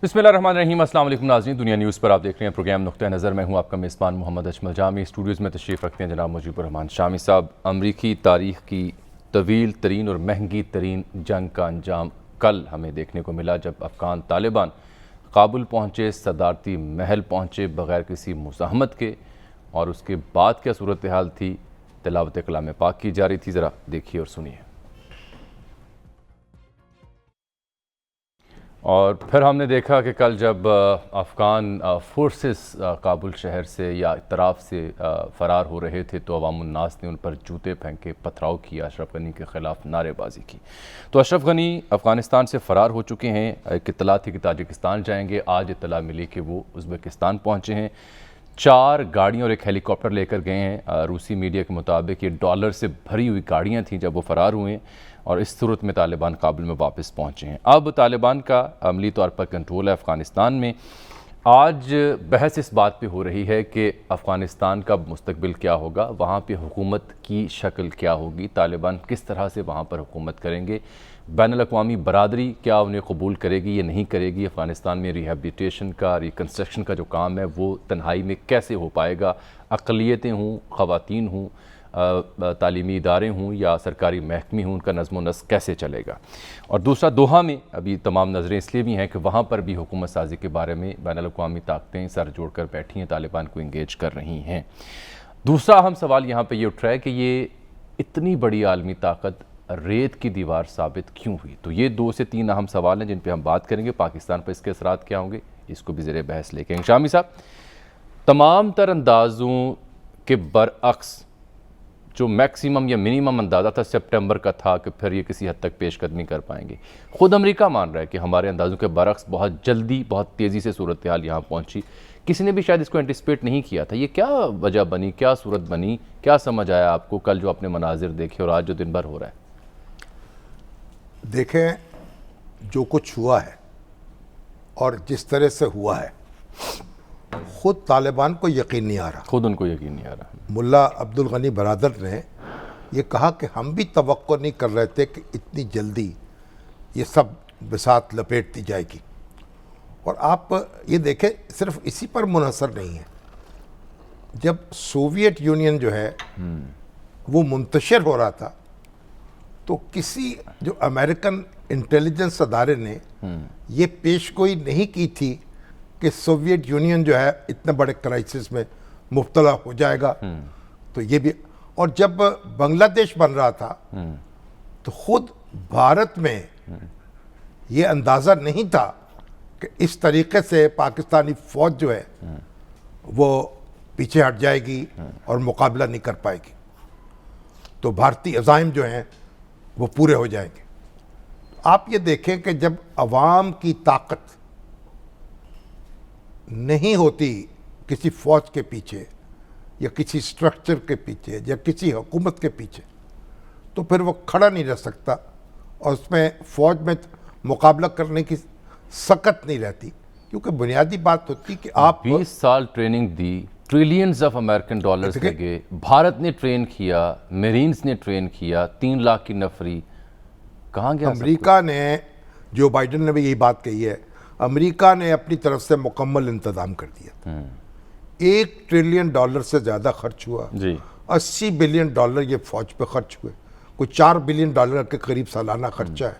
بسم اللہ الرحمن الرحیم۔ السلام علیکم ناظرین، دنیا نیوز پر آپ دیکھ رہے ہیں پروگرام نقطہ نظر۔ میں ہوں آپ کا میزبان محمد اجمل جامی۔ اسٹوڈیوز میں تشریف رکھتے ہیں جناب مجیب الرحمان شامی صاحب۔ امریکی تاریخ کی طویل ترین اور مہنگی ترین جنگ کا انجام کل ہمیں دیکھنے کو ملا، جب افغان طالبان کابل پہنچے، صدارتی محل پہنچے بغیر کسی مزاحمت کے، اور اس کے بعد کیا صورتحال تھی، تلاوت کلام پاک کی جا رہی تھی۔ ذرا دیکھیے اور سنیے۔ اور پھر ہم نے دیکھا کہ کل جب افغان فورسز کابل شہر سے یا اطراف سے فرار ہو رہے تھے تو عوام الناس نے ان پر جوتے پھینکے، پتھراؤ کیا، اشرف غنی کے خلاف نعرے بازی کی۔ تو اشرف غنی افغانستان سے فرار ہو چکے ہیں۔ ایک اطلاع تھی کہ تاجکستان جائیں گے، آج اطلاع ملی کہ وہ ازبکستان پہنچے ہیں۔ 4 گاڑیاں اور ایک ہیلی کاپٹر لے کر گئے ہیں۔ روسی میڈیا کے مطابق یہ ڈالر سے بھری ہوئی گاڑیاں تھیں جب وہ فرار ہوئے ہیں، اور اس صورت میں طالبان کابل میں واپس پہنچے ہیں۔ اب طالبان کا عملی طور پر کنٹرول ہے افغانستان میں۔ آج بحث اس بات پہ ہو رہی ہے کہ افغانستان کا مستقبل کیا ہوگا، وہاں پہ حکومت کی شکل کیا ہوگی، طالبان کس طرح سے وہاں پر حکومت کریں گے، بین الاقوامی برادری کیا انہیں قبول کرے گی یا نہیں کرے گی، افغانستان میں ریہیبلیٹیشن کا، ریکنسٹرکشن کا جو کام ہے وہ تنہائی میں کیسے ہو پائے گا، اقلیتیں ہوں، خواتین ہوں، تعلیمی ادارے ہوں یا سرکاری محکمے ہوں، ان کا نظم و نسق کیسے چلے گا۔ اور دوسرا، دوحہ میں ابھی تمام نظریں اس لیے بھی ہیں کہ وہاں پر بھی حکومت سازی کے بارے میں بین الاقوامی طاقتیں سر جوڑ کر بیٹھی ہیں، طالبان کو انگیج کر رہی ہیں۔ دوسرا اہم سوال یہاں پہ یہ اٹھ رہا ہے کہ یہ اتنی بڑی عالمی طاقت ریت کی دیوار ثابت کیوں ہوئی؟ تو یہ 2 سے 3 اہم سوال ہیں جن پہ ہم بات کریں گے۔ پاکستان پر اس کے اثرات کیا ہوں گے، اس کو بھی زیر بحث لے کے شامی صاحب، تمام تر اندازوں کے برعکس جو میکسیمم یا منیمم اندازہ تھا سپٹمبر کا تھا کہ پھر یہ کسی حد تک پیش قدمی کر پائیں گے، خود امریکہ مان رہا ہے کہ ہمارے اندازوں کے برعکس بہت جلدی، بہت تیزی سے صورتحال یہاں پہنچی، کسی نے بھی شاید اس کو انٹیسپیٹ نہیں کیا تھا۔ یہ کیا وجہ بنی، کیا صورت بنی، کیا سمجھ آیا آپ کو کل جو اپنے مناظر دیکھے اور آج جو دن بھر ہو رہا ہے؟ دیکھیں، جو کچھ ہوا ہے اور جس طرح سے ہوا ہے، خود طالبان کو یقین نہیں آ رہا، خود ان کو یقین نہیں آ رہا۔ ملا عبدالغنی برادر نے یہ کہا کہ ہم بھی توقع نہیں کر رہے تھے کہ اتنی جلدی یہ سب بساط لپیٹ دی جائے گی۔ اور آپ یہ دیکھیں، صرف اسی پر منحصر نہیں ہے۔ جب سوویت یونین جو ہے وہ منتشر ہو رہا تھا تو کسی جو امریکن انٹیلیجنس ادارے نے یہ پیش گوئی نہیں کی تھی کہ سوویت یونین جو ہے اتنے بڑے کرائسس میں مبتلا ہو جائے گا۔ تو یہ بھی، اور جب بنگلہ دیش بن رہا تھا تو خود بھارت میں یہ اندازہ نہیں تھا کہ اس طریقے سے پاکستانی فوج جو ہے وہ پیچھے ہٹ جائے گی اور مقابلہ نہیں کر پائے گی، تو بھارتی عزائم جو ہیں وہ پورے ہو جائیں گے۔ آپ یہ دیکھیں کہ جب عوام کی طاقت نہیں ہوتی کسی فوج کے پیچھے یا کسی سٹرکچر کے پیچھے یا کسی حکومت کے پیچھے، تو پھر وہ کھڑا نہیں رہ سکتا، اور اس میں فوج میں مقابلہ کرنے کی سکت نہیں رہتی، کیونکہ بنیادی بات ہوتی کہ آپ 20 سال training the, trillions of American dollars لگے، بھارت نے ٹرین کیا، میرینز نے ٹرین کیا، 3 لاکھ کی نفری، کہاں گیا؟ امریکہ نے، جو بائیڈن نے بھی یہی بات کہی ہے، امریکہ نے اپنی طرف سے مکمل انتظام کر دیا۔ $1 ٹریلین سے زیادہ خرچ ہوا، جی، $80 بلین یہ فوج پہ خرچ ہوئے، کوئی $4 بلین کے قریب سالانہ خرچہ ہے،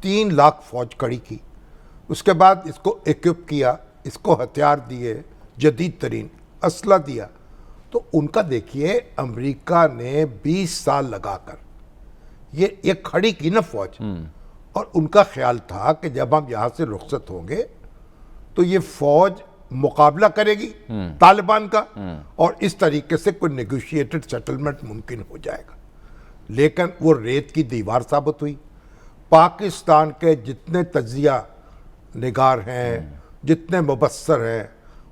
3 لاکھ فوج کھڑی کی، اس کے بعد اس کو ایکوپ کیا، اس کو ہتھیار دیے، جدید ترین اسلحہ دیا۔ تو ان کا دیکھیے، امریکہ نے 20 سال لگا کر یہ کھڑی کی نا فوج، اور ان کا خیال تھا کہ جب ہم یہاں سے رخصت ہوں گے تو یہ فوج مقابلہ کرے گی طالبان کا، اور اس طریقے سے کوئی نیگوشیٹڈ سیٹلمنٹ ممکن ہو جائے گا۔ لیکن وہ ریت کی دیوار ثابت ہوئی۔ پاکستان کے جتنے تجزیہ نگار ہیں، جتنے مبصر ہیں،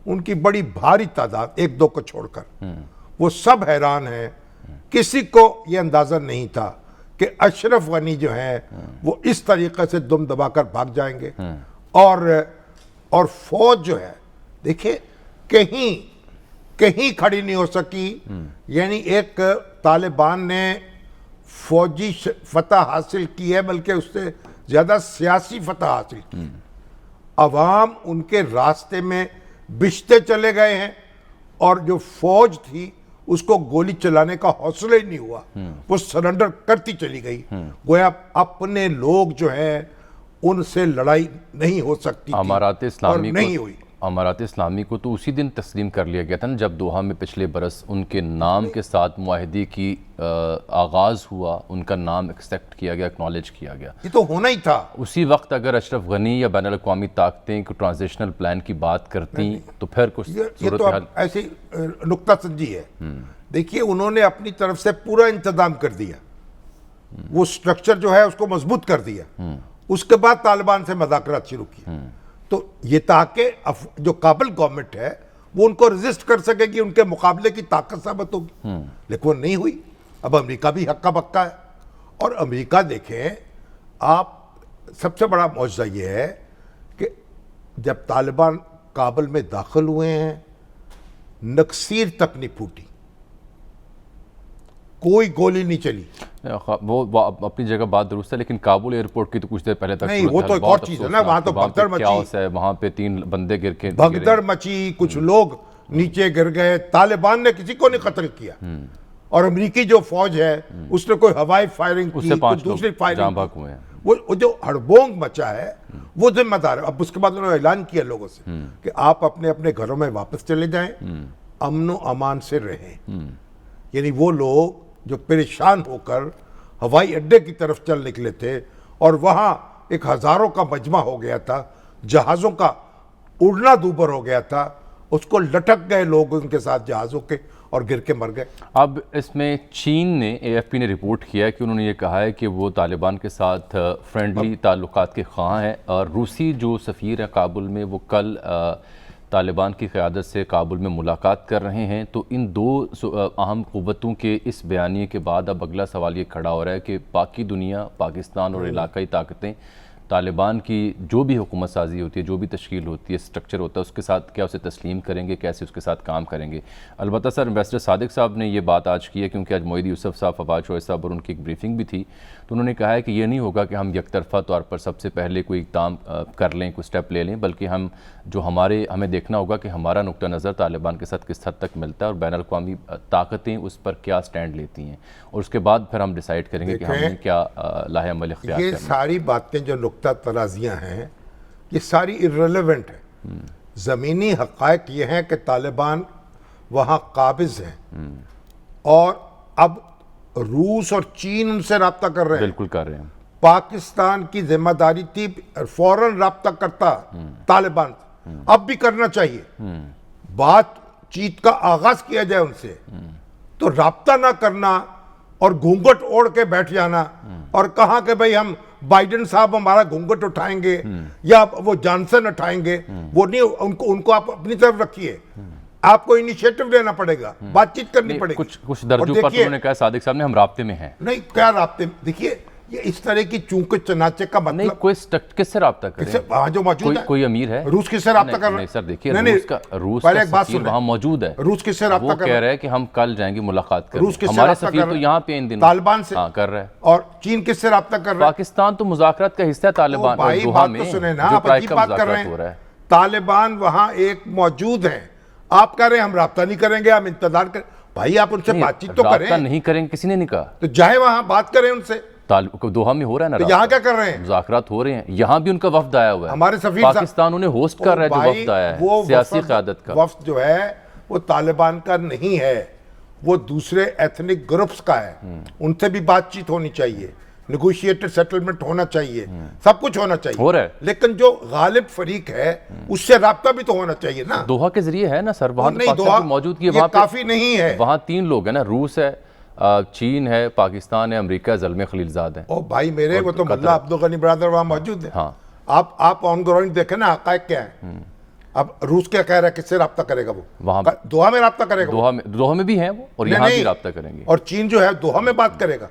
ان کی بڑی بھاری تعداد، 1-2 کو چھوڑ کر، وہ سب حیران ہیں۔ کسی کو یہ اندازہ نہیں تھا کہ اشرف غنی جو ہیں وہ اس طریقے سے دم دبا کر بھاگ جائیں گے، اور فوج جو ہے، دیکھیں، کہیں کھڑی نہیں ہو سکی۔ یعنی ایک طالبان نے فوجی فتح حاصل کی ہے، بلکہ اس سے زیادہ سیاسی فتح حاصل کی، عوام ان کے راستے میں بچھتے چلے گئے ہیں، اور جو فوج تھی اس کو گولی چلانے کا حوصلہ ہی نہیں ہوا، وہ سرنڈر کرتی چلی گئی. گویا اپنے لوگ جو ہیں ان سے لڑائی نہیں ہو سکتی امارات تھی، اور اسلامی نہیں ہوئی. امارات اسلامی کو تو اسی دن تسلیم کر لیا گیا تھا نا جب دوحہ میں پچھلے برس ان کے نام کے ساتھ معاہدے کی آغاز ہوا، ان کا نام ایکسیپٹ کیا گیا، اکنالج کیا گیا. یہ تو ہونا ہی تھا. اسی وقت اگر اشرف غنی یا بین الاقوامی طاقتیں کو ٹرانزیشنل پلان کی بات کرتی تو پھر کچھ یہ تو صورتحال. اب ایسی نکتہ سنجی ہے. دیکھیے انہوں نے اپنی طرف سے پورا انتظام کر دیا، وہ سٹرکچر جو ہے اس کو مضبوط کر دیا، اس کے بعد طالبان سے مذاکرات شروع کیے. تو یہ تاکہ جو کابل گورنمنٹ ہے وہ ان کو ریزسٹ کر سکے گی، ان کے مقابلے کی طاقت ثابت ہوگی، لیکن وہ نہیں ہوئی. اب امریکہ بھی ہکا بکا ہے. اور امریکہ دیکھیں آپ، سب سے بڑا معجزہ یہ ہے کہ جب طالبان کابل میں داخل ہوئے ہیں نکسیر تک نہیں پھوٹی، کوئی گولی نہیں چلی. وہ اپنی جگہ بات درست ہے، لیکن کابل ایئرپورٹ کی تو کچھ دیر پہلے تک نہیں، وہ تو ایک اور چیز ہے نا، وہاں تو بھگدڑ مچی، وہاں پہ 3 بندے گر کے بھگدڑ مچی، کچھ لوگ نیچے گر گئے. طالبان نے کسی کو نہیں قتل کیا، اور امریکی جو فوج ہے اس نے کوئی ہوائی فائرنگ اس کی، سے کوئی 5 دوسری لوگ فائرنگ جاں کی. بحق ہوئے ہیں. وہ جو ہڑبونگ مچا ہے وہ ذمہ دار ہے. اب اس کے بعد انہوں نے اعلان کیا لوگوں سے کہ آپ اپنے اپنے گھروں میں واپس چلے جائیں، امن و امان سے رہیں. یعنی وہ لوگ جو پریشان ہو کر ہوائی اڈے کی طرف چل نکلے تھے اور وہاں ایک ہزاروں کا مجمع ہو گیا تھا، جہازوں کا اڑنا دوبر ہو گیا تھا، اس کو لٹک گئے لوگ ان کے ساتھ جہازوں کے اور گر کے مر گئے. اب اس میں چین نے، اے ایف پی نے رپورٹ کیا ہے کہ انہوں نے یہ کہا ہے کہ وہ طالبان کے ساتھ فرینڈلی تعلقات کے خواہاں ہیں، اور روسی جو سفیر ہیں کابل میں وہ کل طالبان کی قیادت سے کابل میں ملاقات کر رہے ہیں. تو ان 2 اہم قوتوں کے اس بیانیے کے بعد اب اگلا سوال یہ کھڑا ہو رہا ہے کہ باقی دنیا، پاکستان اور علاقائی طاقتیں طالبان کی جو بھی حکومت سازی ہوتی ہے، جو بھی تشکیل ہوتی ہے، اسٹرکچر ہوتا ہے، اس کے ساتھ کیا اسے تسلیم کریں گے، کیسے اس کے ساتھ کام کریں گے. البتہ سر امبیسڈر صادق صاحب نے یہ بات آج کی ہے، کیونکہ آج موحد یوسف صاحب، فواد شوائے صاحب اور ان کی ایک بریفنگ بھی تھی، تو انہوں نے کہا ہے کہ یہ نہیں ہوگا کہ ہم یک طرفہ طور پر سب سے پہلے کوئی اقدام کر لیں، کوئی سٹیپ لے لیں، بلکہ ہمیں دیکھنا ہوگا کہ ہمارا نقطہ نظر طالبان کے ساتھ کس حد تک ملتا ہے اور بین الاقوامی طاقتیں اس پر کیا سٹینڈ لیتی ہیں، اور اس کے بعد پھر ہم ڈیسائیڈ کریں گے کہ ہم نے کیا لاہ عمل اختیار کرنا ہے. یہ ساری باتیں جو نقطہ ترازیاں ہیں یہ ساری irrelevant ہیں. زمینی حقائق یہ ہیں کہ طالبان وہاں قابض ہیں، اور اب روس اور چین ان سے رابطہ کر رہے ہیں. بالکل کر رہے ہیں. پاکستان کی ذمہ داری تھی فوراً رابطہ کرتا طالبان سے، اب بھی کرنا چاہیے. بات چیت کا آغاز کیا جائے ان سے، تو رابطہ نہ کرنا اور گھونگھٹ اوڑھ کے بیٹھ جانا اور کہا کہ بھئی ہم بائیڈن صاحب ہمارا گھونگھٹ اٹھائیں گے یا وہ جانسن اٹھائیں گے، وہ نہیں. ان کو آپ اپنی طرف رکھیے، آپ کو انیشیٹو لینا پڑے گا، بات چیت کرنی پڑے گی. کچھ درجوں پر انہوں نے کہا صادق صاحب نے ہم رابطے میں ہیں. نہیں، کیا رابطے میں؟ دیکھیے یہ اس طرح کی چونکے چناچے کا نہیں، مطلب کوئی کس سے رابطہ کریں؟ وہاں جو موجود ہے کوئی امیر ہے؟ روس کس سے رابطہ کر رہا ہے؟ نہیں سر دیکھیے، روس پہلے کا ایک بات سفیر سنیں، وہاں موجود ہے، روس کس سے رابطہ وہ کر کہہ رہا ہے؟ رہے ہیں کہ ہم کل جائیں گے ملاقات کریں. روس کس سے ہمارے رابطہ سفیر کر تو رہا ہے؟ یہاں پہ ان دنوں طالبان سے. ہاں کر رہا ہے. اور چین کس سے رابطہ کر رہا ہے؟ پاکستان تو مذاکرات کا حصہ ہے طالبان اور بھائی دوحہ بات میں تو سنیں نا، جو آپ پرائز عجیب کا بات کر رہے مذاکرات ہو رہا ہیں. ہے. طالبان وہاں ایک موجود ہیں، آپ کہہ رہے ہیں ہم رابطہ نہیں کریں گے، ہم انتظار کریں. بھائی آپ ان سے بات چیت تو کریں. رابطہ نہیں کریں گے کسی نے نہیں کہا. تو جائے وہاں بات کریں ان سے. دوحہ میں ہو رہا ہے نا تو یہاں کیا کر رہے ہیں؟ مذاکرات ہو رہے ہیں. یہاں بھی ان کا وفد آیا ہوا ہے. ہمارے سفیر صاحب پاکستان انہیں ہوسٹ کر رہا ہے جو وفد آیا ہے سیاسی قیادت کا. وفد جو ہے وہ طالبان کا نہیں ہے، وہ دوسرے ایتھنک گروپس کا ہے. ان سے بھی بات چیت ہونی چاہیے، نیگوشیٹڈ سیٹلمنٹ ہونا چاہیے، سب کچھ ہونا چاہیے. ہو رہا ہے. لیکن جو غالب فریق ہے اس سے رابطہ بھی تو ہونا چاہیے نا. دوحہ کے ذریعے ہے نا سر، وہاں نہیں، پاکستان کی موجودگی ہے. یہ کافی نہیں ہے. وہاں 3 لوگ ہیں نا، روس ہے، چین ہے، پاکستان ہے، امریکہ، زلمے خلیل زاد ہیں. او بھائی میرے، وہ تو ملا عبدالغنی برادر وہاں موجود ہیں. ہاں آپ آن گراؤنڈ دیکھیں نا حقائق کیا ہیں. اب روس کیا کہہ رہا ہے، کس سے رابطہ کرے گا؟ وہ وہاں دوحہ میں رابطہ کرے گا. دوحہ میں بھی ہیں وہ، اور یہاں بھی رابطہ کریں گے. اور چین جو ہے دوحہ میں بات کرے گا.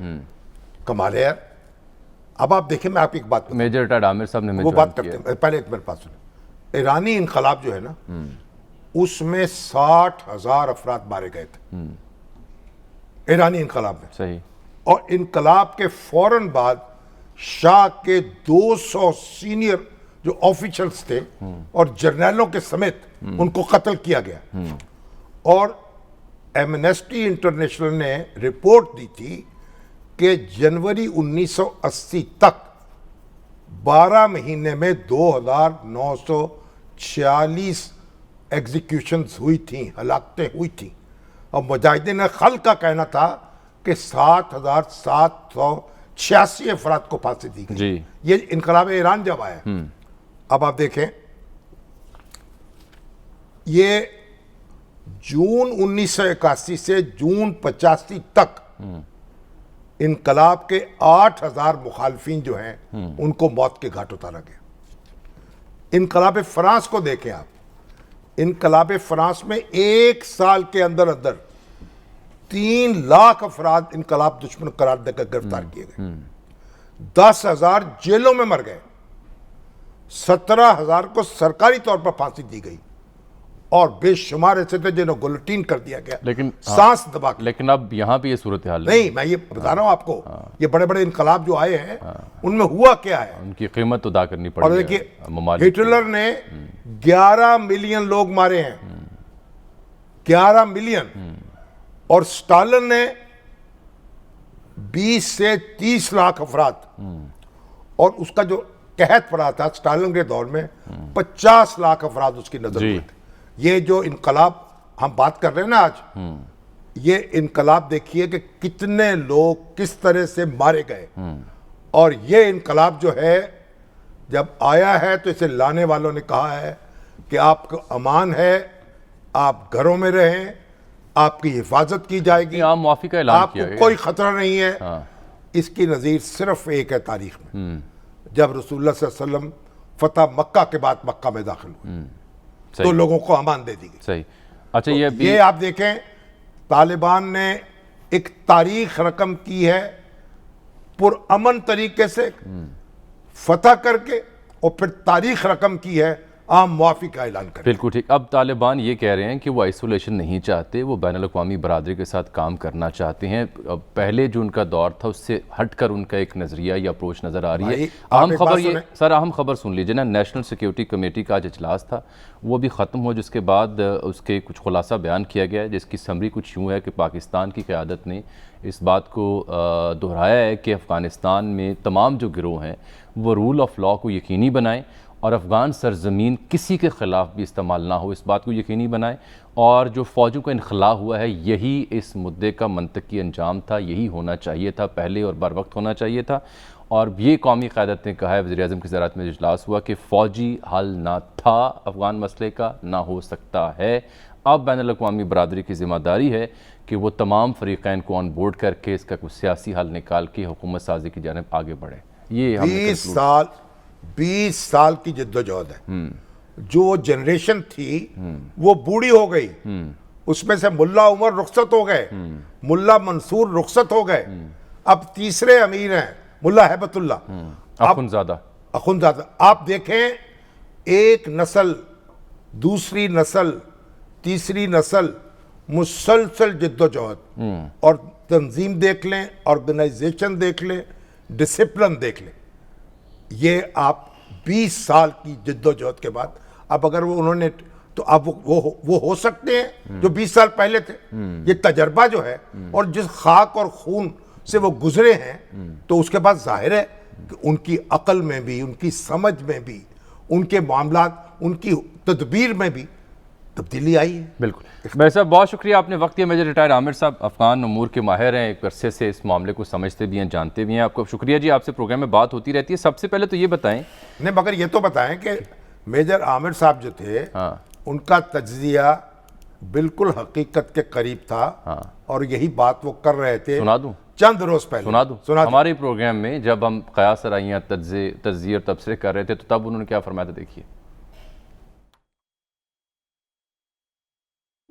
کمال ہے یار. اب آپ دیکھیں، میں آپ ایک بات میجر ریٹائرڈ عامر صاحب نے وہ بات کرتے ہیں. پہلے ایک میرے پاس سنیں، ایرانی انقلاب جو ہے نا، اس میں 60,000 افراد مارے گئے تھے ایرانی انقلاب میں. صحیح. اور انقلاب کے فوراً بعد شاہ کے 200 سینئر جو آفیشلز تھے اور جرنیلوں کے سمیت ان کو قتل کیا گیا. اور ایمنسٹی انٹرنیشنل نے رپورٹ دی تھی کہ جنوری 1980 تک 12 مہینے میں 2946 ایگزیکیوشنز ہوئی تھیں, ہلاکتیں ہوئی تھیں. اور مجاہدین خلق کا کہنا تھا کہ 7786 افراد کو پھانسی دی گئی. جی. یہ انقلاب ایران جب آیا. اب آپ دیکھیں یہ جون 1981 سے جون 85 تک انقلاب کے 8000 مخالفین جو ہیں ان کو موت کے گھاٹ اتارا گیا. انقلاب فرانس کو دیکھیں آپ. انقلاب فرانس میں ایک سال کے اندر 3 لاکھ افراد انقلاب دشمن قرار دے کر گرفتار کیے گئے. 10,000 جیلوں میں مر گئے. 17,000 کو سرکاری طور پر پھانسی دی گئی اور بے شمار ایسے تھے جنہوں گلوٹین کر دیا گیا, لیکن سانس دبا کے. لیکن اب یہاں بھی یہ صورتحال نہیں, میں یہ بتا رہا ہوں آپ کو, یہ بڑے بڑے انقلاب جو آئے ہیں ان میں ہوا کیا ہے, ان کی قیمت ادا کرنی پڑی. اور دیکھیے ہٹلر نے 11 ملین لوگ مارے ہیں, 11 ملین. اور سٹالن نے 20 سے 30 لاکھ افراد, اور اس کا جو قحط پڑا تھا سٹالن کے دور میں 50 لاکھ افراد اس کی نظر ہوئے تھے. یہ جو انقلاب ہم بات کر رہے ہیں نا آج, یہ انقلاب دیکھیے کہ کتنے لوگ کس طرح سے مارے گئے. اور یہ انقلاب جو ہے جب آیا ہے تو اسے لانے والوں نے کہا ہے کہ آپ کو امان ہے, آپ گھروں میں رہیں, آپ کی حفاظت کی جائے گی, عام معافی کا اعلان آپ کو کوئی خطرہ نہیں ہے. اس کی نظیر صرف ایک ہے تاریخ میں, جب رسول اللہ صلی اللہ علیہ وسلم فتح مکہ کے بعد مکہ میں داخل ہوئے تو لوگوں کو امان دے دی گئی. صحیح. اچھا, یہ آپ دیکھیں طالبان نے ایک تاریخ رقم کی ہے پرامن طریقے سے فتح کر کے, اور پھر تاریخ رقم کی ہے عام معافی کا اعلان کریں. بالکل ٹھیک. اب طالبان یہ کہہ رہے ہیں کہ وہ آئسولیشن نہیں چاہتے, وہ بین الاقوامی برادری کے ساتھ کام کرنا چاہتے ہیں. پہلے جو ان کا دور تھا اس سے ہٹ کر ان کا ایک نظریہ یا اپروچ نظر آ رہی ہے. اہم خبر یہ سر, اہم خبر سن لیجیے نا, نیشنل سیکیورٹی کمیٹی کا آج اجلاس تھا, وہ بھی ختم ہو, جس کے بعد اس کے کچھ خلاصہ بیان کیا گیا ہے, جس کی سمری کچھ یوں ہے کہ پاکستان کی قیادت نے اس بات کو دہرایا ہے کہ افغانستان میں تمام جو گروہ ہیں وہ رول آف لاء کو یقینی بنائیں اور افغان سرزمین کسی کے خلاف بھی استعمال نہ ہو, اس بات کو یقینی بنائیں. اور جو فوجوں کا انخلاء ہوا ہے یہی اس مدعے کا منطقی انجام تھا, یہی ہونا چاہیے تھا, پہلے اور بر وقت ہونا چاہیے تھا. اور یہ قومی قیادت نے کہا ہے, وزیر اعظم کی زیارت میں اجلاس ہوا, کہ فوجی حل نہ تھا افغان مسئلے کا, نہ ہو سکتا ہے. اب بین الاقوامی برادری کی ذمہ داری ہے کہ وہ تمام فریقین کو آن بورڈ کر کے اس کا کوئی سیاسی حل نکال کے حکومت سازی کی جانب آگے بڑھے. یہ 20 سال کی جد و جہد ہے. جو جنریشن تھی وہ بوڑھی ہو گئی, اس میں سے ملا عمر رخصت ہو گئے, ملا منصور رخصت ہو گئے, اب تیسرے امیر ہیں ملا ہیبت اللہ اخنزادہ. آپ دیکھیں ایک نسل, دوسری نسل, تیسری نسل, مسلسل جد و جہد, اور تنظیم دیکھ لیں, آرگنائزیشن دیکھ لیں, ڈسپلن دیکھ لیں. یہ آپ 20 سال کی جد و جہد کے بعد اب اگر وہ انہوں نے, تو اب وہ ہو سکتے ہیں جو 20 سال پہلے تھے. یہ تجربہ جو ہے اور جس خاک اور خون سے وہ گزرے ہیں, تو اس کے بعد ظاہر ہے کہ ان کی عقل میں بھی, ان کی سمجھ میں بھی, ان کے معاملات, ان کی تدبیر میں بھی تبدیلی آئی ہے. بالکل. بھائی صاحب بہت شکریہ, آپ نے وقت دیا. میجر ریٹائر عامر صاحب افغان امور کے ماہر ہیں, ایک عرصے سے اس معاملے کو سمجھتے بھی ہیں, جانتے بھی ہیں. آپ کو شکریہ جی, آپ سے پروگرام میں بات ہوتی رہتی ہے. سب سے پہلے تو یہ بتائیں, نہیں مگر یہ تو بتائیں کہ میجر عامر صاحب جو تھے ان کا تجزیہ بالکل حقیقت کے قریب تھا, اور یہی بات وہ کر رہے تھے. سنا دوں چند روز پہلے, سنا دوں ہمارے پروگرام میں جب ہم قیاس رائیاں تجزیے اور تبصرے کر رہے تھے, تو تب انہوں نے کیا فرمایا تھا, دیکھیے.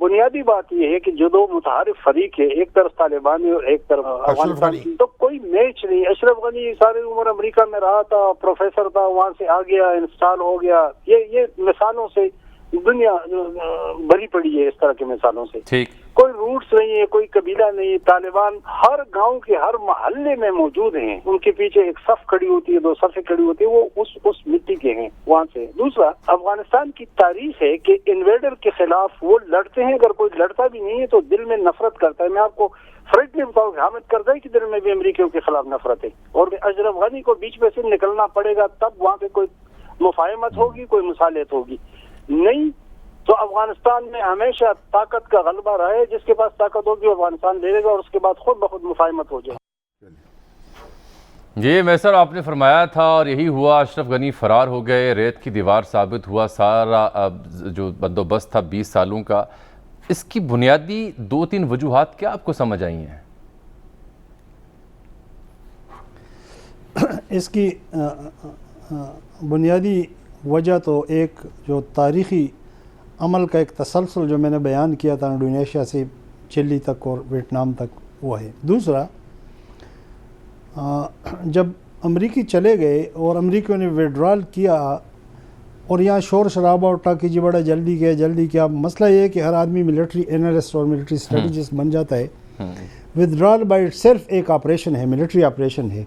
بنیادی بات یہ ہے کہ جو دو متحارب فریق ہے, ایک طرف طالبانی اور ایک طرف افغانستان, تو کوئی میچ نہیں. اشرف غنی ساری عمر امریکہ میں رہا تھا, پروفیسر تھا, وہاں سے آ گیا, انسٹال ہو گیا. یہ مثالوں سے دنیا بھری پڑی ہے, اس طرح کی مثالوں سے. ٹھیک. کوئی روٹس نہیں ہے، کوئی قبیلہ نہیں ہے. طالبان ہر گاؤں کے ہر محلے میں موجود ہیں. ان کے پیچھے ایک صف کھڑی ہوتی ہے، 2 صفیں کھڑی ہوتی ہے، وہ اس مٹی کے ہیں وہاں سے. دوسرا، افغانستان کی تاریخ ہے کہ انویڈر کے خلاف وہ لڑتے ہیں. اگر کوئی لڑتا بھی نہیں ہے تو دل میں نفرت کرتا ہے. میں آپ کو فرینکلی بتاؤں کہ حامد کرزئی کے دل میں بھی امریکیوں کے خلاف نفرت ہے، اور اشرف غنی کو بیچ میں سے نکلنا پڑے گا، تب وہاں پہ کوئی مفاہمت ہوگی، کوئی مصالحت ہوگی. نہیں تو افغانستان میں ہمیشہ طاقت کا غلبہ رہا ہے. جس کے پاس طاقت ہوگی وہ افغانستان لے لے گا، اور اس کے بعد خود بخود مفاہمت ہو جائے. جی میسر آپ نے فرمایا تھا اور یہی ہوا. اشرف غنی فرار ہو گئے، ریت کی دیوار ثابت ہوا. سارا جو بندوبست تھا 20 سالوں کا، اس کی بنیادی 2-3 وجوہات کیا آپ کو سمجھ آئی ہیں؟ اس کی بنیادی وجہ تو ایک جو تاریخی عمل کا ایک تسلسل جو میں نے بیان کیا تھا انڈونیشیا سے چلی تک اور ویتنام تک، وہ ہے. دوسرا، جب امریکی چلے گئے اور امریکیوں نے ویڈرال کیا اور یہاں شور شرابہ اٹھا کہ جی بڑا جلدی کیا. مسئلہ یہ ہے کہ ہر آدمی ملٹری انالسٹ اور ملٹری اسٹریٹجسٹ بن جاتا ہے. ویڈرال بائی اٹ سیلف ایک آپریشن ہے، ملٹری آپریشن ہے،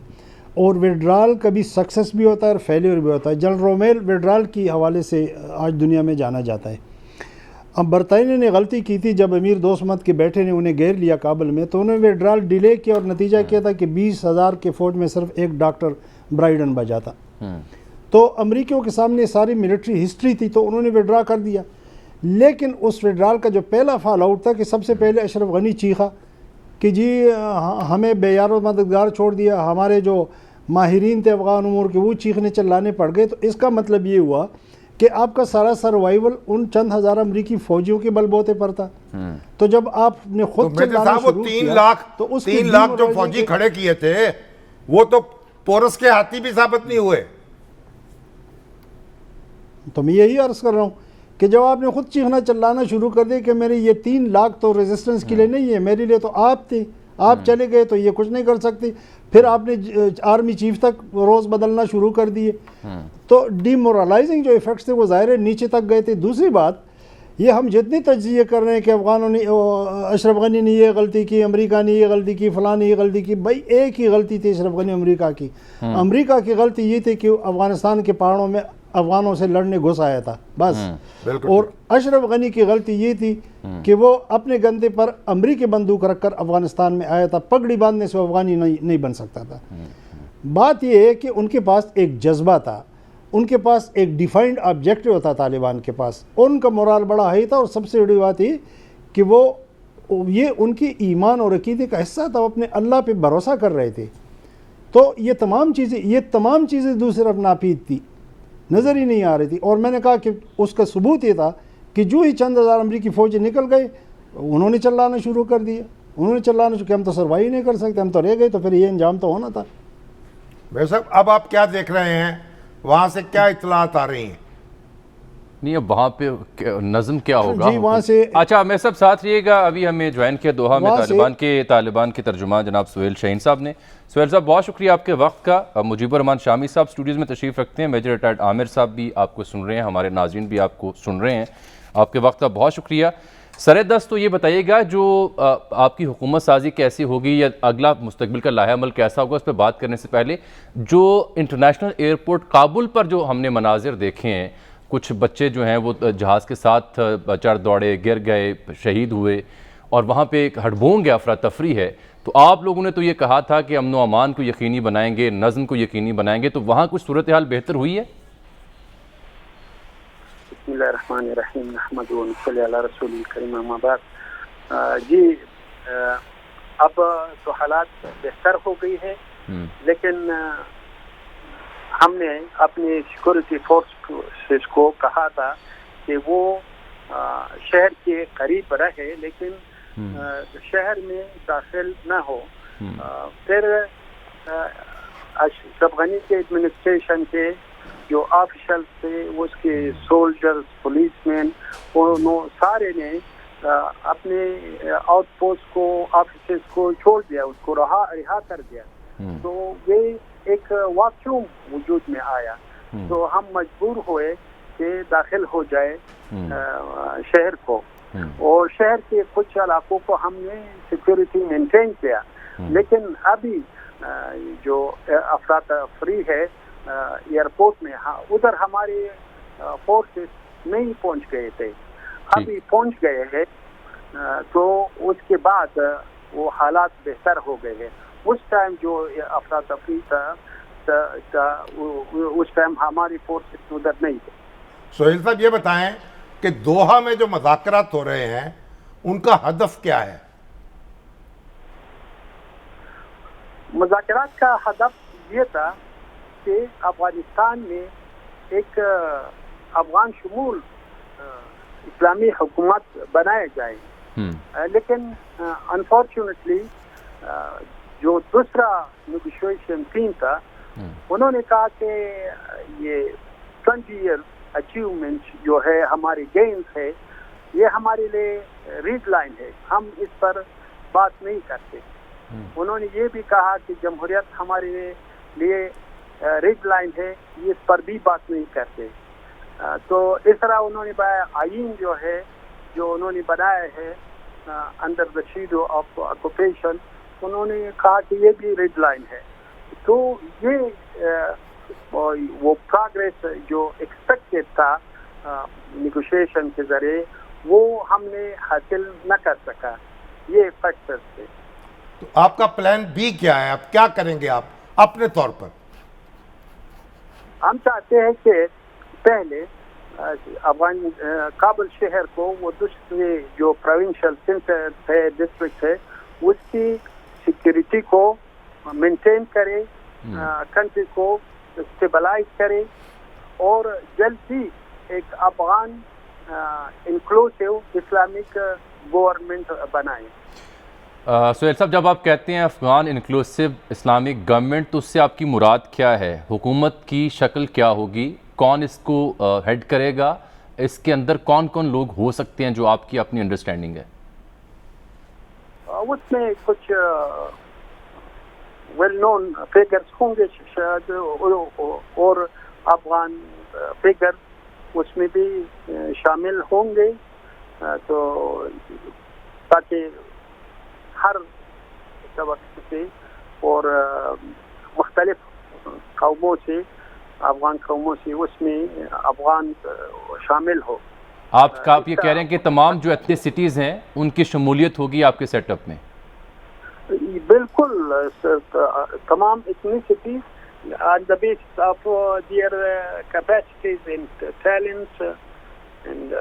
اور ویڈرال کبھی سکسیس بھی ہوتا ہے اور فیلیور بھی ہوتا ہے. جنرل رومیل ویڈرال کی حوالے سے آج دنیا میں جانا جاتا ہے. اب برطانیہ نے غلطی کی تھی جب امیر دوست محمد کے بیٹے نے انہیں گھیر لیا کابل میں، تو انہوں نے ویڈرال ڈیلے کیا اور نتیجہ کیا تھا کہ 20,000 کے فوج میں صرف ایک ڈاکٹر برائیڈن بچا تھا. تو امریکیوں کے سامنے ساری ملٹری ہسٹری تھی، تو انہوں نے ویڈرا کر دیا. لیکن اس ویڈرال کا جو پہلا فال آؤٹ تھا کہ سب سے پہلے اشرف غنی چیخا کہ جی ہمیں بے یار و مددگار چھوڑ دیا. ہمارے جو ماہرین تھے افغان امور کے وہ چیخنے چلانے پڑ گئے. تو اس کا مطلب یہ ہوا کہ آپ کا سارا سروائیول ان چند ہزار امریکی فوجیوں کے بل بوتے پر تھا. تو جب آپ نے خود چلانا شروع کیا تو اس 3 لاکھ جو فوجی کھڑے کیے تھے وہ تو پورس کے ہاتھی بھی ثابت نہیں ہوئے. تو میں یہی عرض کر رہا ہوں کہ جب آپ نے خود چیخنا چلانا شروع کر دیا کہ میرے یہ 3 لاکھ تو ریزسٹنس کے لیے نہیں ہے، میرے لیے تو آپ تھے، آپ چلے گئے تو یہ کچھ نہیں کر سکتے. پھر آپ نے آرمی چیف تک روز بدلنا شروع کر دیے. تو ڈی مورلائزنگ جو ایفیکٹس تھے وہ ظاہر ہے نیچے تک گئے تھے. دوسری بات یہ ہم جتنی تجزیے کر رہے ہیں کہ افغانوں نے اشرف غنی نے یہ غلطی کی، امریکہ نے یہ غلطی کی، فلاں نے یہ غلطی کی، بھائی ایک ہی غلطی تھی اشرف غنی امریکہ کی. امریکہ کی غلطی یہ تھی کہ افغانستان کے پہاڑوں میں افغانوں سے لڑنے گھس آیا تھا بس. اور اشرف غنی کی غلطی یہ تھی کہ وہ اپنے گندے پر امریکی بندوق رکھ کر افغانستان میں آیا تھا. پگڑی باندھنے سے افغانی نہیں بن سکتا تھا. بات یہ ہے کہ ان کے پاس ایک جذبہ تھا، ان کے پاس ایک ڈیفائنڈ آبجیکٹیو تھا طالبان کے پاس، ان کا مورال بڑا ہائی تھا. اور سب سے بڑی بات یہ کہ وہ یہ ان کی ایمان اور عقیدے کا حصہ تھا، وہ اپنے اللہ پہ بھروسہ کر رہے تھے. تو یہ تمام چیزیں دوسری طرف ناپید تھی، نظر ہی نہیں آ رہی تھی. اور میں نے کہا کہ اس کا ثبوت یہ تھا کہ جو ہی چند ہزار امریکی فوجی نکل گئے انہوں نے چلانا شروع کر دیا. کہ ہم تو سروائیو نہیں کر سکتے، ہم تو رہ گئے. تو پھر یہ انجام تو ہونا تھا. بھائی صاحب اب آپ کیا دیکھ رہے ہیں، وہاں سے کیا اطلاعات آ رہی ہیں؟ نہیں اب وہاں پہ نظم کیا ہوگا؟ جی وہاں سے اچھا میں سب ساتھ رہیے گا. ابھی ہمیں جوائن کیا دوحہ میں طالبان کے ترجمان جناب سہیل شاہین صاحب نے. سہیل صاحب بہت شکریہ آپ کے وقت کا. مجیب الرحمان شامی صاحب اسٹوڈیوز میں تشریف رکھتے ہیں. میجر ریٹائرڈ عامر صاحب بھی آپ کو سن رہے ہیں، ہمارے ناظرین بھی آپ کو سن رہے ہیں. آپ کے وقت کا بہت شکریہ. سر دست تو یہ بتائیے گا جو آپ کی حکومت سازی کیسی ہوگی یا اگلا مستقبل کا لائحہ عمل کیسا ہوگا، اس پہ بات کرنے سے پہلے جو انٹرنیشنل ایئرپورٹ کابل پر جو ہم نے مناظر دیکھے ہیں، کچھ بچے جو ہیں وہ جہاز کے ساتھ چڑھ دوڑے، گر گئے، شہید ہوئے، اور وہاں پہ ایک ہڑبونگ ہے، افراتفری ہے. تو آپ لوگوں نے تو یہ کہا تھا کہ امن و امان کو یقینی بنائیں گے، نظم کو یقینی بنائیں گے. تو وہاں کچھ صورتحال بہتر ہوئی ہے؟ بسم اللہ الرحمن الرحیم نحمد و نصلی علی رسول الکریم اما بعد. جی اب تو حالات بہتر ہو گئی ہے، لیکن ہم نے اپنی سیکورٹی فورسز کو کہا تھا کہ وہ شہر کے قریب رہے لیکن شہر میں داخل نہ ہو. پھر اشرف غنی کے ایڈمنسٹریشن کے جو آفیشل تھے، اس کے سولجرز، پولیس مین، سارے نے اپنے آؤٹ پوسٹ کو، آفیسز کو چھوڑ دیا، اس کو رہا کر دیا. تو یہ ایک واقعوم وجود میں آیا. تو ہم مجبور ہوئے کہ داخل ہو جائے شہر کو. اور شہر کے کچھ علاقوں کو ہم نے سیکورٹی مینٹین کیا، لیکن ابھی جو افراتفری ہے ایئرپورٹ میں، ادھر ہمارے فورسز نہیں پہنچ گئے تھے، ابھی پہنچ گئے ہیں، تو اس کے بعد وہ حالات بہتر ہو گئے ہیں۔ اس ٹائم جو افراتفری تھا اس ٹائم ہماری فورسز ادھر نہیں تھے۔ سہیل صاحب یہ بتائیں کہ دوحہ میں جو مذاکرات ہو رہے ہیں ان کا ہدف کیا ہے؟ مذاکرات کا ہدف یہ تھا کہ افغانستان میں ایک افغان شمول اسلامی حکومت بنایا جائے، لیکن انفارچونیٹلی جو دوسرا نیگوشیشن ٹیم تھا انہوں نے کہا کہ یہ 20 ایئر اچیومنٹ جو ہے ہماری گینز ہے یہ ہمارے لیے ریڈ لائن ہے، ہم اس پر بات نہیں کرتے۔ انہوں نے یہ بھی کہا کہ جمہوریت ہمارے لیے ریڈ لائن ہے، اس پر بھی بات نہیں کرتے۔ تو اس طرح انہوں نے آئین جو ہے جو انہوں نے بنایا ہے under the shadow of occupation, انہوں نے کہا کہ یہ بھی ریڈ لائن ہے۔ تو یہ وہ پروگریس جو ایکسپیکٹڈ تھا نیگوشیشن کے ذریعے وہ ہم نے حاصل نہ کر سکا، یہ فیکٹرز تھے۔ تو آپ کا پلان بی کیا ہے؟ آپ کیا کریں گے آپ اپنے طور پر؟ ہم چاہتے ہیں کہ پہلے کابل شہر کو وہ دوسرے جو پروونشل سینٹر ہے، ڈسٹرکٹ ہے، اس کی سیکیورٹی کو مینٹین کرے، کنٹری کو اسٹیبلائز کرے اور جلد ہی ایک افغان انکلوسیو اسلامک گورنمنٹ بنائے۔ سہیل صاحب، جب آپ کہتے ہیں افغان انکلوسیو اسلامک گورنمنٹ تو اس سے آپ کی مراد کیا ہے؟ حکومت کی شکل کیا ہوگی؟ کون اس کو ہیڈ کرے گا؟ اس کے اندر کون کون لوگ ہو سکتے ہیں جو آپ کی اپنی انڈرسٹینڈنگ ہے؟ اس میں کچھ ویل نون فیگرز ہوں گے شاید اور افغان فیگر اس میں بھی شامل ہوں گے، تو تاکہ ہر طبقے سے اور مختلف قوموں سے، افغان قوموں سے اس میں افغان شامل ہو۔ آپ یہ کہہ رہے ہیں کہ تمام جو ایتھنیسٹیز ہیں ان کی شمولیت ہوگی آپ کے سیٹ اپ میں؟ بالکل، تمام ethnicities on the basis of their capacities and talents and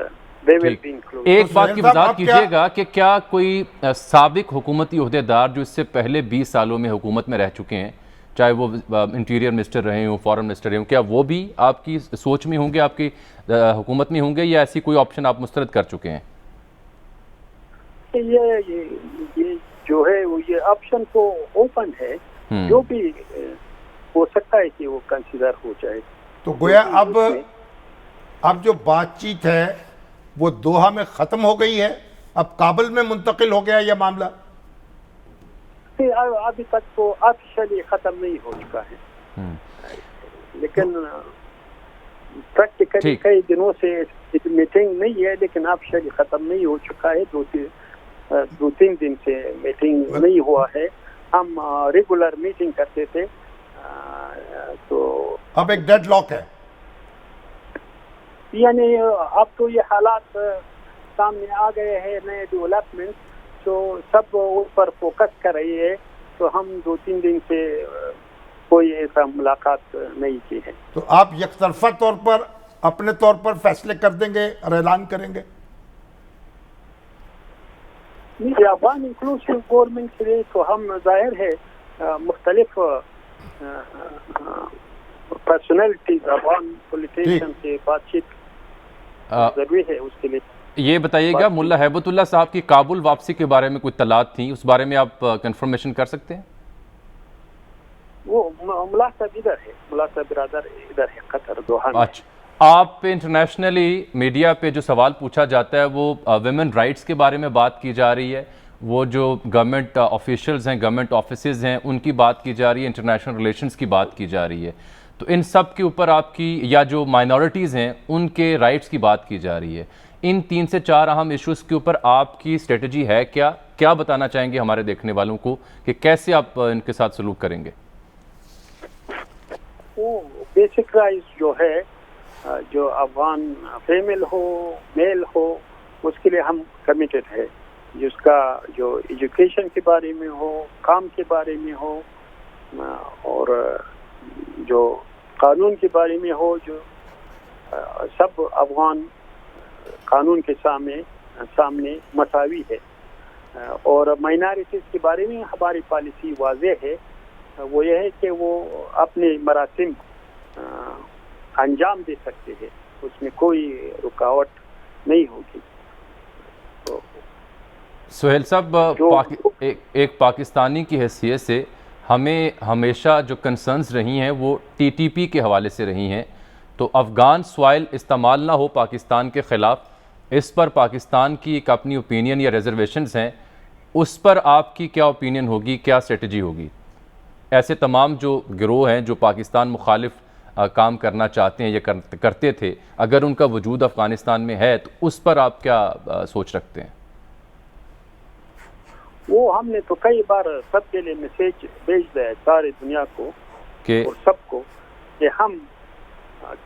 they will be included۔ ایک بات کی وضاحت کیجیے گا کہ کیا کوئی سابق حکومتی عہدیدار جو اس سے پہلے 20 سالوں میں حکومت میں رہ چکے ہیں، چاہے وہ انٹیریئر منسٹر رہے ہوں، فارن منسٹر رہے ہوں، کیا وہ بھی آپ کی سوچ میں ہوں گے، آپ کی حکومت میں ہوں گے، یا ایسی کوئی آپشن آپ مسترد کر چکے ہیں؟ یہ جو ہے یہ آپشن تو اوپن ہے، جو بھی ہو سکتا ہے کہ وہ کنسیڈر ہو جائے۔ تو گویا اب جو بات چیت ہے وہ دوحہ میں ختم ہو گئی ہے، اب کابل میں منتقل ہو گیا یہ معاملہ؟ ابھی تک تو آفیشلی ختم نہیں ہو چکا ہے، لیکن پریکٹیکلی کئی دنوں سے میٹنگ نہیں ہے، لیکن آفیشلی ختم نہیں ہو چکا ہے۔ 2-3 دن سے میٹنگ نہیں ہوا ہے، ہم ریگولر میٹنگ کرتے تھے، تو اب ایک ڈیڈ لاک ہے، یعنی اب تو یہ حالات سامنے آ گئے ہیں، نئے ڈیولپمنٹ، تو سب اس پر فوکس کر رہی ہے، تو ہم 2-3 دن سے کوئی ایسا ملاقات نہیں کی ہے۔ تو آپ یک طرفہ طور پر اپنے طور پر فیصلے کر دیں گے اور اعلان کریں گے؟ افغان انکلوسیو گورنمنٹ کے لیے تو ہم ظاہر ہے مختلف پرسنالٹیز افغان پولیٹیشین سے بات چیت ضروری ہے، اس کے لیے۔ یہ بتائیے گا ملا ہیبت اللہ صاحب کی کابل واپسی کے بارے میں کوئی اطلاعات تھیں، اس بارے میں آپ کنفرمیشن کر سکتے ہیں؟ وہ ملا صاحب ادھر ہے، ملا صاحب برادر ادھر ہے قطر دوحہ میں۔ اچھا، آپ پہ انٹرنیشنلی میڈیا پہ جو سوال پوچھا جاتا ہے وہ ویمن رائٹس کے بارے میں بات کی جا رہی ہے، وہ جو گورنمنٹ آفیشلز ہیں، گورنمنٹ آفیسز ہیں، ان کی بات کی جا رہی ہے، انٹرنیشنل ریلیشنز کی بات کی جا رہی ہے، تو ان سب کے اوپر آپ کی، یا جو مائنورٹیز ہیں ان کے رائٹس کی بات کی جا رہی ہے، ان 3 سے 4 اہم ایشوز کے اوپر آپ کی اسٹریٹجی ہے کیا بتانا چاہیں گے ہمارے دیکھنے والوں کو کہ کیسے آپ ان کے ساتھ سلوک کریں گے؟ وہ بیسک رائز جو ہے، جو افغان فیمیل ہو میل ہو، اس کے لیے ہم کمیٹڈ ہے، جس کا جو ایجوکیشن کے بارے میں ہو، کام کے بارے میں ہو، اور جو قانون کے بارے میں ہو، جو سب افغان قانون کے سامنے مساوی ہے. اور مائنارٹیز کے بارے میں ہماری پالیسی واضح ہے، وہ یہ ہے کہ وہ اپنے مراسم انجام دے سکتے ہیں، اس میں کوئی رکاوٹ نہیں ہوگی. سہیل صاحب، ایک پاکستانی کی حیثیت سے ہمیں ہمیشہ جو کنسرنز رہی ہیں وہ TTP کے حوالے سے رہی ہیں. تو افغان سوائل استعمال نہ ہو پاکستان کے خلاف، اس پر پاکستان کی ایک اپنی اوپینین یا ریزرویشنز ہیں، اس پر آپ کی کیا اوپینین ہوگی، کیا اسٹریٹجی ہوگی؟ ایسے تمام جو گروہ ہیں جو پاکستان مخالف کام کرنا چاہتے ہیں یا کرتے تھے، اگر ان کا وجود افغانستان میں ہے تو اس پر آپ کیا سوچ رکھتے ہیں؟ وہ ہم نے تو کئی بار سب کے لیے میسیج بھیج دیا ہے سارے دنیا کو اور سب کو، کہ ہم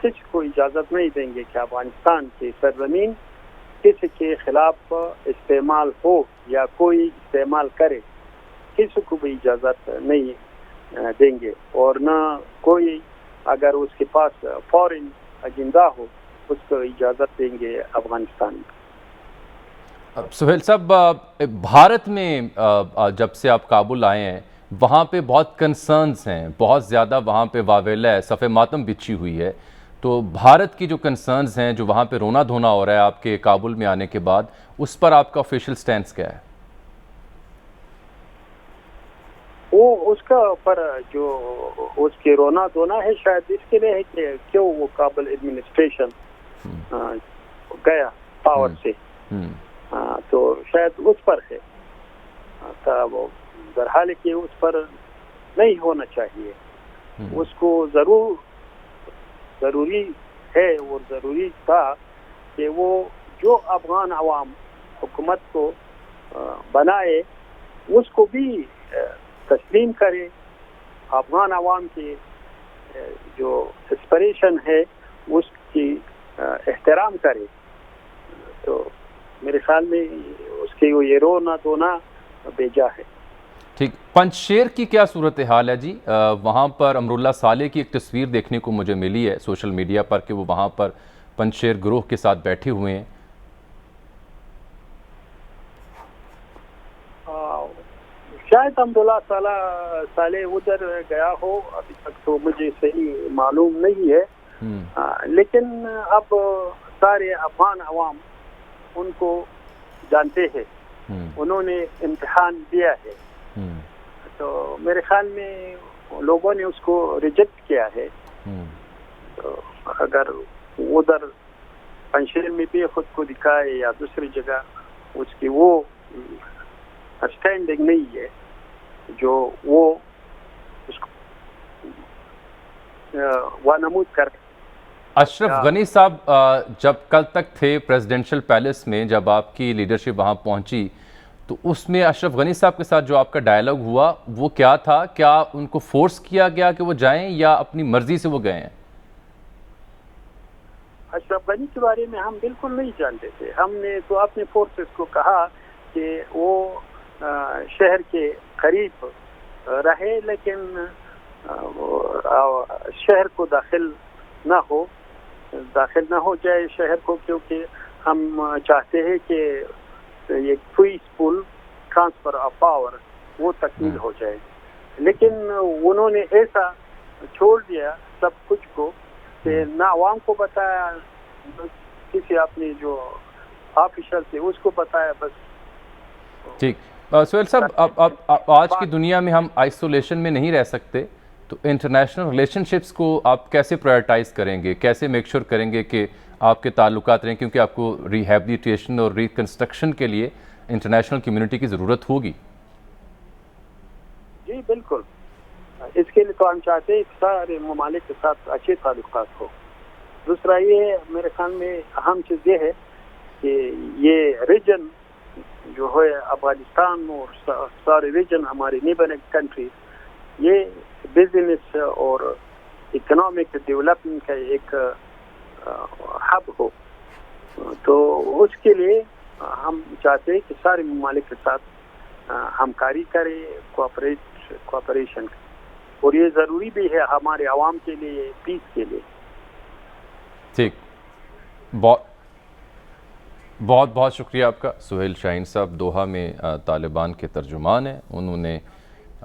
کسی کو اجازت نہیں دیں گے کہ افغانستان کی سرزمین کسی کے خلاف استعمال ہو یا کوئی استعمال کرے، کسی کو بھی اجازت نہیں دیں گے. اور نہ کوئی اگر اس کے پاس فورن ایجنڈا ہو اس کو اجازت دیں گے افغانستان میں. سہیل صاحب، بھارت میں جب سے آپ کابل آئے ہیں وہاں پہ بہت کنسرنز ہیں، بہت زیادہ وہاں پہ واویلا ہے، صف ماتم بچھی ہوئی ہے. تو بھارت کی جو کنسرنز ہیں، جو وہاں پہ رونا دھونا ہو رہا ہے آپ کے کابل میں آنے کے بعد، اس پر آپ کا آفیشیل سٹینس کیا ہے؟ وہ اس کا پر جو اس کے رونا دھونا ہے شاید اس کے لیے ہے کہ کیوں وہ کابل ایڈمنسٹریشن گیا پاور سے، تو شاید اس پر ہے. وہ بہرحال کہ اس پر نہیں ہونا چاہیے. اس کو ضروری ہے اور ضروری تھا کہ وہ جو افغان عوام حکومت کو بنائے اس کو بھی تسلیم کرے، افغان عوام کی جو اسپریشن ہے اس کی احترام کرے. تو میرے خیال میں اس کے یہ رونا دھونا بیجا ہے. ٹھیک. پنج شیر کی کیا صورتحال ہے جی؟ وہاں پر امراللہ صالح کی ایک تصویر دیکھنے کو مجھے ملی ہے سوشل میڈیا پر کہ وہ وہاں پر پنج شیر گروہ کے ساتھ بیٹھے ہوئے ہیں. شاید امراللہ صالح ادھر گیا ہو، ابھی تک تو مجھے صحیح معلوم نہیں ہے. لیکن اب سارے افغان عوام ان کو جانتے ہیں، انہوں نے امتحان دیا ہے. تو میرے خیال میں لوگوں نے اس کو ریجیکٹ کیا ہے. تو اگر ادھر پنشیر میں بھی خود کو دکھائے یا دوسری جگہ، اس کی وہ اسٹینڈنگ نہیں ہے جو وہ اس کو وانمود کر. اشرف غنی صاحب جب کل تک تھے پریزیڈنشل پیلس میں، جب آپ کی لیڈرشپ وہاں پہنچی تو اس میں اشرف غنی صاحب کے ساتھ جو آپ کا ڈائیلاگ ہوا وہ کیا تھا؟ کیا ان کو فورس کیا گیا کہ وہ جائیں یا اپنی مرضی سے وہ گئے ہیں؟ اشرف غنی کے بارے میں ہم بالکل نہیں جانتے تھے. ہم نے تو اپنے فورسز کو کہا کہ وہ شہر کے قریب رہے لیکن شہر کو داخل نہ ہو جائے شہر کو، کیونکہ ہم چاہتے ہیں کہ یہ پیسفل ٹرانسفر آف پاور وہ تکمیل ہو جائے. لیکن انہوں نے ایسا چھوڑ دیا سب کچھ کو کہ نہ عوام کو بتایا، کسی اپنے جو آفیشل تھے اس کو بتایا بس. ٹھیک. سہیل صاحب، آج کی دنیا میں ہم آئسولیشن میں نہیں رہ سکتے، تو انٹرنیشنل ریلیشن شپس کو آپ کیسے پرائرٹائز کریں گے، کیسے میک شور کریں گے کہ آپ کے تعلقات رہیں، کیونکہ آپ کو ریہیبلیٹیشن اور ریکنسٹرکشن کے لیے انٹرنیشنل کمیونٹی کی ضرورت ہوگی؟ جی بالکل. اس کے لیے تو ہم چاہتے ہیں کہ سارے ممالک کے ساتھ اچھے تعلقات ہو. دوسرا یہ میرے خیال میں اہم چیز یہ ہے کہ یہ ریجن جو ہے افغانستان اور سارے ریجن ہمارے نیبرنگ کنٹری یہ بزنس اور اکنامک ڈیولپمنٹ کا ایک ہب ہو. تو اس کے لیے ہم چاہتے ہیں کہ سارے ممالک کے ساتھ ہمکاری کرے, کوآپریشن, اور یہ ضروری بھی ہے ہمارے عوام کے لیے, پیس کے لیے. ٹھیک, بہت بہت شکریہ آپ کا. سہیل شاہین صاحب دوحہ میں طالبان کے ترجمان ہیں, انہوں نے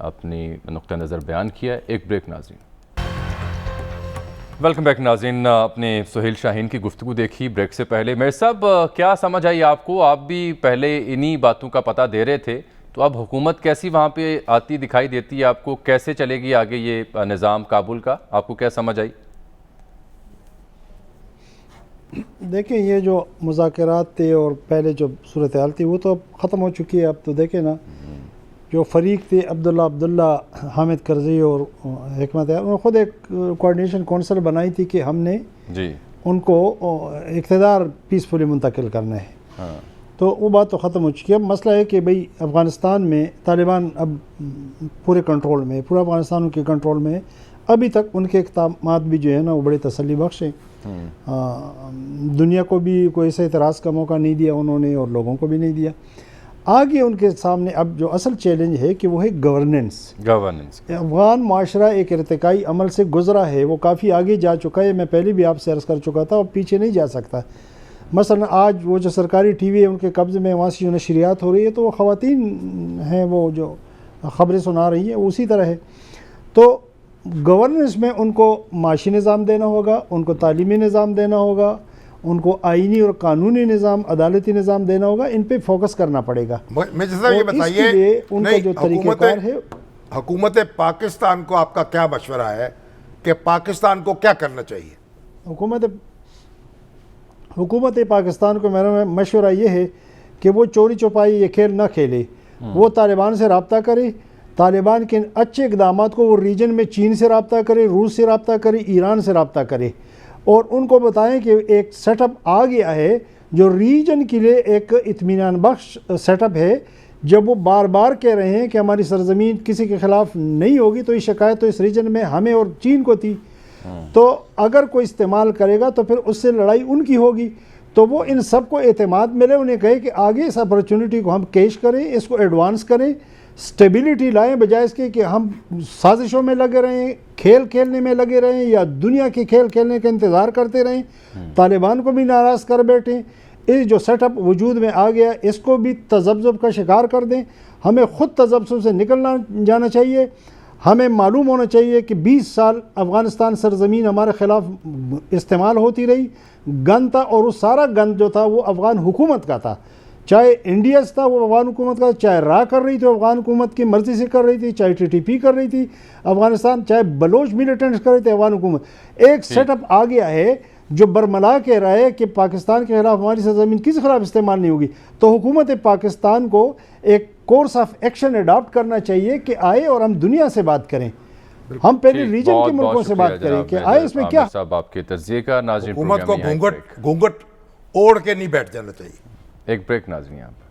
اپنی نقطہ نظر بیان کیا ہے. ایک بریک ناظرین. ویلکم بیک ناظرین, اپنے سہیل شاہین کی گفتگو دیکھی بریک سے پہلے. میرے صاحب کیا سمجھ آئی آپ کو؟ آپ بھی پہلے انہی باتوں کا پتہ دے رہے تھے, تو اب حکومت کیسی وہاں پہ آتی دکھائی دیتی ہے آپ کو؟ کیسے چلے گی آگے یہ نظام کابل کا؟ آپ کو کیا سمجھ آئی؟ دیکھیں یہ جو مذاکرات تھے اور پہلے جو صورتحال تھی وہ تو اب ختم ہو چکی ہے. اب تو دیکھیں نا, جو فریق تھے عبداللہ حامد کرزئی اور حکمت, انہوں نے خود ایک کوارڈینیشن کونسل بنائی تھی کہ ہم نے جی ان کو اقتدار پیسفلی منتقل کرنا ہے. تو وہ بات تو ختم ہو چکی ہے. اب مسئلہ ہے کہ بھئی افغانستان میں طالبان اب پورے کنٹرول میں, پورا افغانستان ان کے کنٹرول میں ہے. ابھی تک ان کے اقدامات بھی جو ہے نا وہ بڑے تسلی بخش ہیں. دنیا کو بھی کوئی ایسے اعتراض کا موقع نہیں دیا انہوں نے, اور لوگوں کو بھی نہیں دیا. آگے ان کے سامنے اب جو اصل چیلنج ہے کہ وہ ہے گورننس. افغان معاشرہ ایک ارتقائی عمل سے گزرا ہے, وہ کافی آگے جا چکا ہے. میں پہلے بھی آپ سے عرض کر چکا تھا, اور پیچھے نہیں جا سکتا. مثلا آج وہ جو سرکاری ٹی وی ہے ان کے قبضے میں, وہاں سے جو نشریات ہو رہی ہے تو وہ خواتین ہیں وہ جو خبریں سنا رہی ہیں, وہ اسی طرح ہے. تو گورننس میں ان کو معاشی نظام دینا ہوگا, ان کو تعلیمی نظام دینا ہوگا, ان کو آئینی اور قانونی نظام, عدالتی نظام دینا ہوگا. ان پہ فوکس کرنا پڑے گا. مرزا صاحب یہ بتائیے, ان کا جو طریقہ کار ہے, حکومت پاکستان کو آپ کا کیا مشورہ ہے کہ پاکستان کو کیا کرنا چاہیے؟ حکومت پاکستان کو میرا مشورہ یہ ہے کہ وہ چوری چوپائی یہ کھیل نہ کھیلے. وہ طالبان سے رابطہ کرے, طالبان کے اچھے اقدامات کو وہ ریجن میں چین سے رابطہ کرے, روس سے رابطہ کرے, ایران سے رابطہ کرے, اور ان کو بتائیں کہ ایک سیٹ اپ آ گیا ہے جو ریجن کے لیے ایک اطمینان بخش سیٹ اپ ہے. جب وہ بار بار کہہ رہے ہیں کہ ہماری سرزمین کسی کے خلاف نہیں ہوگی, تو یہ شکایت تو اس ریجن میں ہمیں اور چین کو تھی. تو اگر کوئی استعمال کرے گا تو پھر اس سے لڑائی ان کی ہوگی. تو وہ ان سب کو اعتماد ملے, انہیں کہے کہ آگے اس اپرچونٹی کو ہم کیش کریں, اس کو ایڈوانس کریں, سٹیبلٹی لائیں, بجائے اس کے کہ ہم سازشوں میں لگے رہیں, کھیل کھیلنے میں لگے رہیں, یا دنیا کے کھیل کھیلنے کا انتظار کرتے رہیں, طالبان کو بھی ناراض کر بیٹھیں. اس جو سیٹ اپ وجود میں آ گیا اس کو بھی تذبذب کا شکار کر دیں. ہمیں خود تذبذب سے نکلنا جانا چاہیے. ہمیں معلوم ہونا چاہیے کہ 20 سال افغانستان سرزمین ہمارے خلاف استعمال ہوتی رہی, گن تھا, اور وہ سارا گن جو تھا وہ افغان حکومت کا تھا. چاہے انڈیا تھا وہ افغان حکومت کا, چاہے را کر رہی تھی افغان حکومت کی مرضی سے کر رہی تھی, چاہے ٹی ٹی پی کر رہی تھی افغانستان, چاہے بلوچ ملیٹنٹس کر رہے تھے افغان حکومت. ایک سیٹ اپ آ گیا ہے جو برملا کہہ رہا ہے کہ پاکستان کے خلاف ہماری سرزمین کسی خلاف استعمال نہیں ہوگی. تو حکومت پاکستان کو ایک کورس آف ایکشن اڈاپٹ کرنا چاہیے کہ آئے اور ہم دنیا سے بات کریں, ہم پہلے ریجن کے ملکوں سے بات کریں کہ آئے اس میں کیا. صاحب آپ کے تجزیے کا. ناظرین حکومت کو گھونگھٹ اوڑھ کے نہیں بیٹھ جانا چاہیے. ایک بریک ناظرین. یہاں پر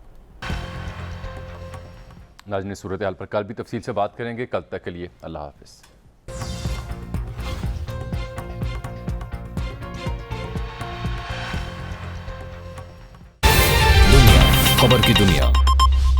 ناظرین صورتحال پر کل بھی تفصیل سے بات کریں گے. کل تک کے لیے اللہ حافظ. خبر کی دنیا